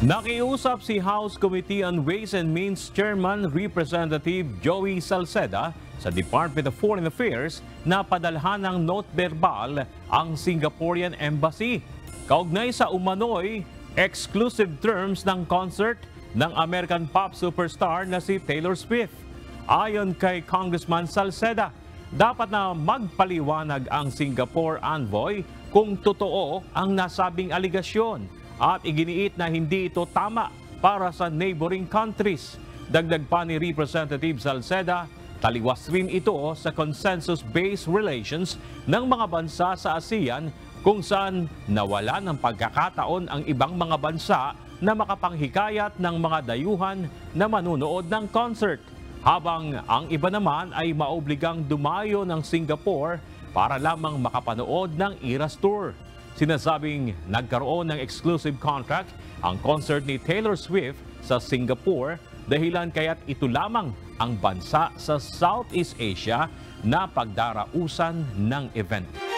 Nakiusap si House Committee on Ways and Means Chairman Representative Joey Salceda sa Department of Foreign Affairs na padalhan ng note verbal ang Singaporean Embassy. Kaugnay sa umano'y exclusive terms ng concert ng American pop superstar na si Taylor Swift. Ayon kay Congressman Salceda, dapat na magpaliwanag ang Singapore envoy kung totoo ang nasabing aligasyon at iginiit na hindi ito tama para sa neighboring countries. Dagdag pa ni Representative Salceda, taliwas rin ito sa consensus-based relations ng mga bansa sa ASEAN kung saan nawala ng pagkakataon ang ibang mga bansa na makapanghikayat ng mga dayuhan na manunood ng concert, habang ang iba naman ay maobligang dumayo ng Singapore para lamang makapanood ng Eras Tour. Sinasabing nagkaroon ng exclusive contract ang concert ni Taylor Swift sa Singapore, dahilan kaya't ito lamang ang bansa sa Southeast Asia na pagdarausan ng event.